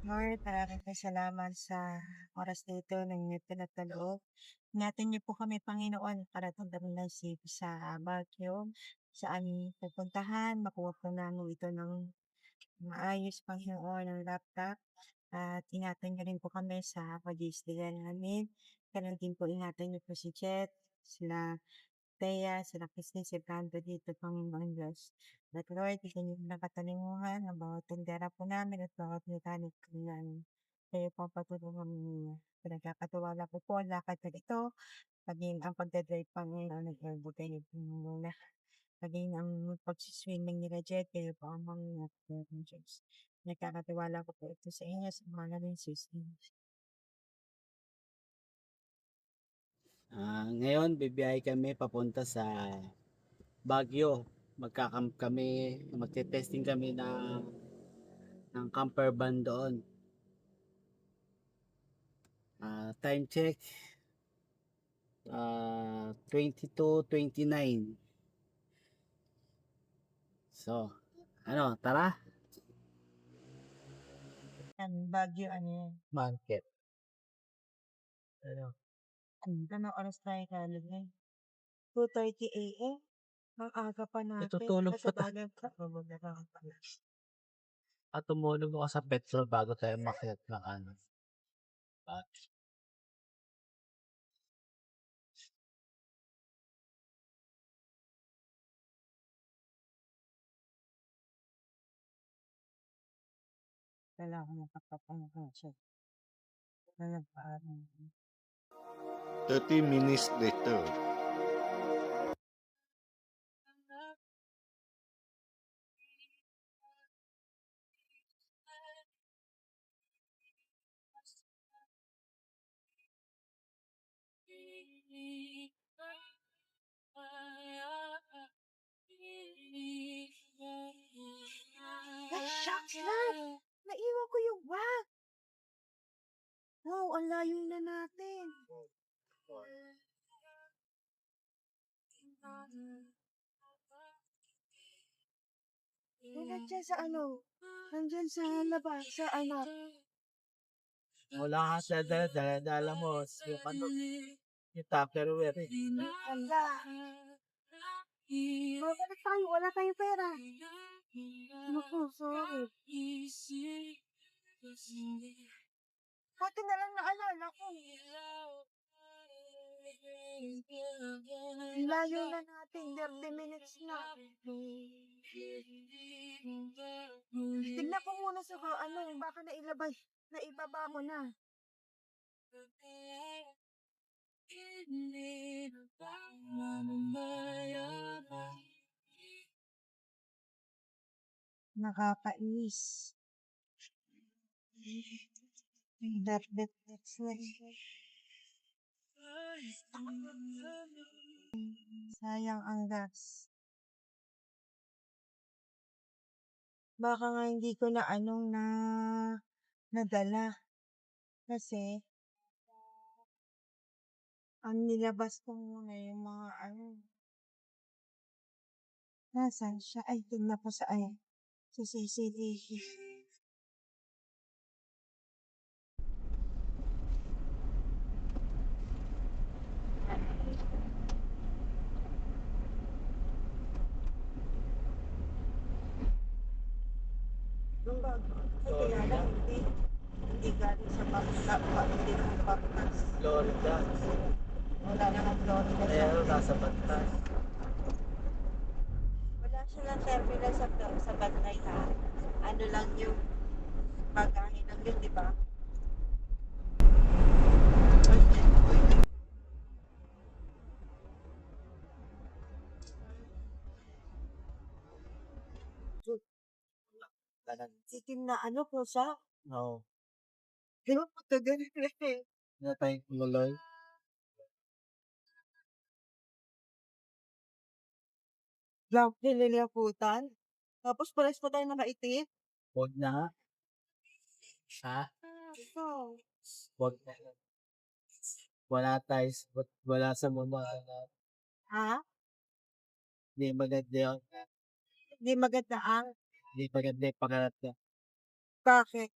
Lord, maraming salamat sa oras na ito na inyong pinagkaloob. Ingatan niyo po kami, Panginoon, para tanggamin ng safe sa Baguio, sa aming pupuntahan. Makuha po namin ito ng maayos, Panginoon, ng laptop. At ingatan niyo rin po kami sa pag-iistigan namin. Ganun din po ingatan niyo po si Jet, sila Thea, sila Christine, si Brando dito, Panginoon Diyos. At Lord, bigyan niyo ng katalinuhan ang bawat tindera po namin at bawat mekanik po namin. Kayo po ang patuloy namin pinagkakatiwala ko po ang lakad na ito, maging ang pagdadrive Panginoon ng airboat kayo po muna. Maging ang pagsiswimming nila Jet, kayo po ang mga Diyos. Nagkakatiwala ko po ito sa inyo sa mga ng Jesus. Ngayon, bibiyahe kami papunta sa Baguio. Magka-camp kami, magte-testing kami ng camper van doon. Time check, 22:29. So, tara. Baguio, ano yan? Market. Ano? Anong oras tayo lalagay? 2:30 AM? Ang aga pa natin. Natutulog pa tayo. Sabagay pa. Magbabaka pa. At tumulog ako sa petrol bago tayo makiat ng ano. Kailangan makapapangka siya. Nalagpaan. 30 minutes later. Ay, shucks lang! Naiwan ko yung bag! Wow, ang layo na natin. Nandiyan sa ano? Nandiyan sa labas, sa anak. Wala ka sa dala mo. Yung Tupperware eh. Wala. Babalik tayo, wala tayong pera. Naku, sorry. Buti na lang naalala ko. Layo na natin, 30 minutes na. Tignan ko muna sa baka naibaba mo na. Nakakainis. That's sayang ang gas. Baka nga hindi ko na nadala. Kasi, ang nilabas ko muna yung mga nasaan siya? Ay, tignan ko sa CCTV. Yung bag, kilala, hindi galing sa hindi naman Batangas. Florida. Wala naman Florida Pero nasa Batas. Wala silang terminal sa Batay ha. Ano lang yung bagahe lang yun, di ba? Itim na pusa? Oo. Pero pagkagal na eh. Ano tayong kumuloy? Black nililiputan. Tapos pares pa tayo nakaitim. Huwag na nga. Ha? So, Huwag na. Wala sa mga Ha? Hindi maganda yun. Hindi maganda ang Hindi maganda yung pagkalat niya. bakit?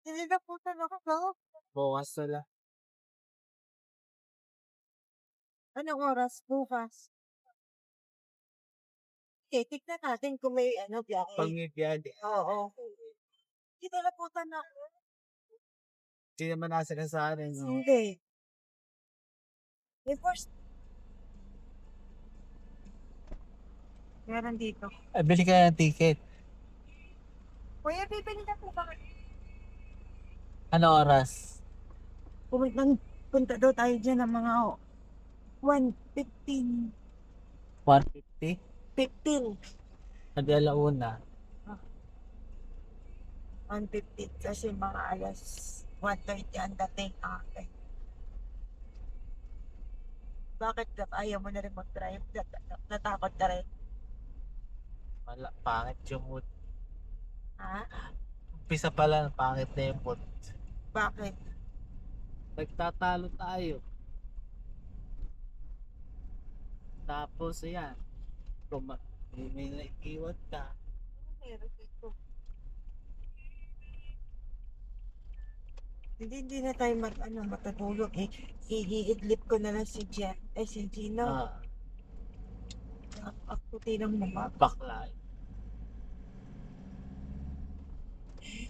Nililiputan ako, no? Bukas na lang. Anong oras bukas? Okay, tignan natin kung may biyahe. Pangibiyade. Oo. Nililiputan ako. Hindi naman nasa kasarin. No? Hindi. May first. Meron dito. Bili ka ng ticket. Kuya, bibili na po ba? Ano oras? Punta daw tayo dyan ng mga 1:15. 1:50? 15. Hadi alauna. 1:15 kasi mga alas 1:30 ang dating akin. Bakit ka? Ayaw mo na rin mag-drive? Natakot ka rin? Wala, pangit yung mood. Ha? Umpisa pa lang, pangit na yung mood. Bakit? Nagtatalo tayo. Tapos, ayan. May naiiwan ka. Meron dito. Hindi na tayo matutulog eh. Iidlip ko na lang si Gino. Ako tinang mama. Bakla.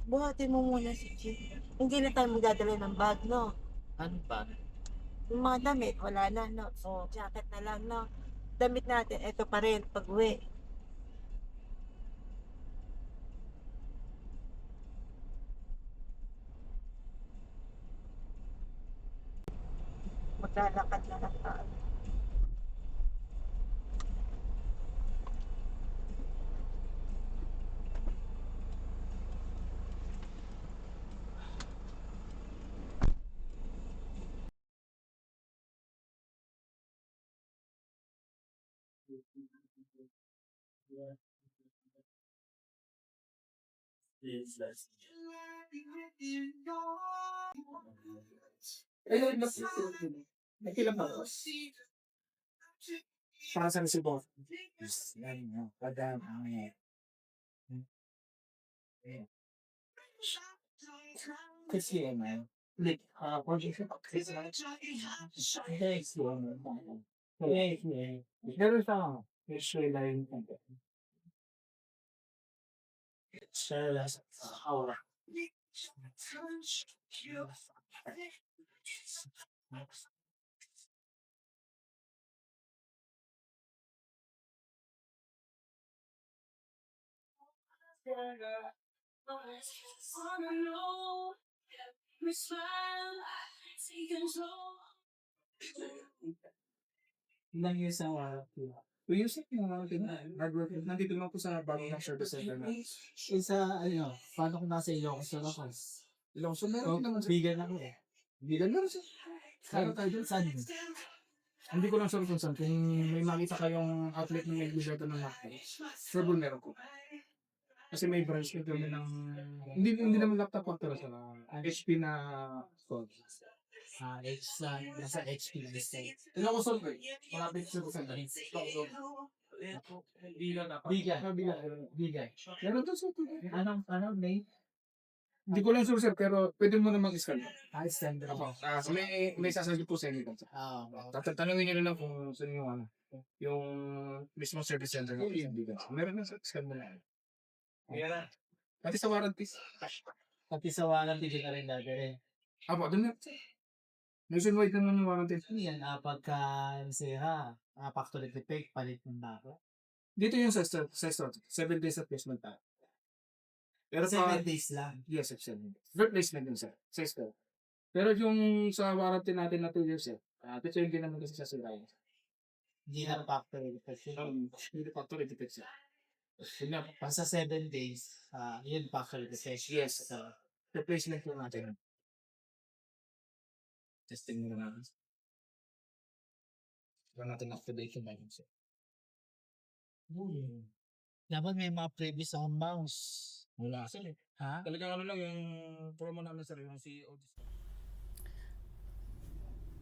Buhatin mo muna si Gino. Hindi na tayo magdadala ng bag, no? Ano ba? Yung mga damit, wala na, no? So, jacket na lang, no? Damit natin, eto pa rin, pag-uwi. Maglalakad na lang tayo. Nakilang ako. Para sa Cebu. Yes, yan, no. Padam, kasi, man. Like, what do you think? Kasi, thanks, man. Thanks, man. Meron sa, usually, like, siya, last, hour. Ilang years na wala po. 2 years na nag-work. Nandito lang po sa bagong service center na. Isa, paano kung nasa Ilocos na ako? Ilongso meron din naman sa Bigan ako eh. bilan meron siya. Saan tayo dun? Saan? Hindi ko lang sure kung saan. Kung may makita kayong outlet na may bigay ng laptop, sure po meron ko. Kasi may branch na kami ng... Hindi naman laptop pero sa HP na phone. Nasa HP na state. Ilang ko solve eh. Malapit sa center. Bigay. Meron to sa ito. Anong name? Hindi ko lang sure sir, pero pwede mo namang i-scan. Standard. Ako. May sasagot po sa inyo. Tatanungin nyo na lang kung saan yung mismo service center ng PNB. Meron na sa scan mo na. Pati sa warranties. Pati sa walang tigil na rin natin. Apo, doon na. Nationwide naman yung warranties. Ano yan? Pagka sira, factory defect, palit ng bako. Dito yung sa 7 days replacement tayo. Pero 7 days lang. yes, 7 days. Replacement yun sir. 6 days. Pero yung sa warranty natin na 2 years ito yung din naman kasi sa sirayan. Hindi na factory defect. Hindi factory defect siya. Yun nga, Pag sa 7 days, yun factory defect. yes. So, Replacement po natin. Testing muna natin. Wala natin activate yung bago siya. dapat may mga previous ang mouse. Wala sir. Ha? Talagang ano lang yung promo namin sir, yung CEO.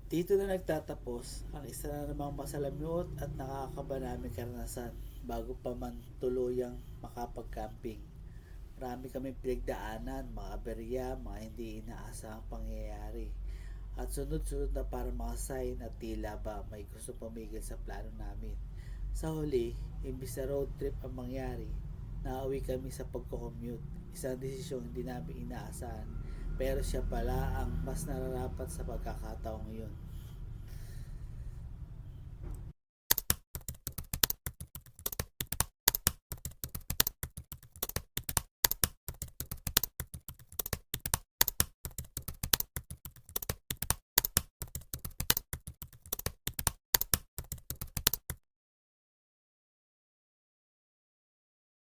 Dito na nagtatapos ang isa na namang masalamyot at nakakaba naming karanasan bago pa man tuluyang makapag-camping. Marami kami pinagdaanan, mga aberya, mga hindi inaasahang pangyayari. At sunod-sunod na para mga sign at tila ba may gusto pumigil sa plano namin. Sa huli, imbis na road trip ang mangyari, nauwi kami sa pagko-commute. Isang desisyong hindi namin inaasahan, pero siya pala ang mas nararapat sa pagkakataong yun.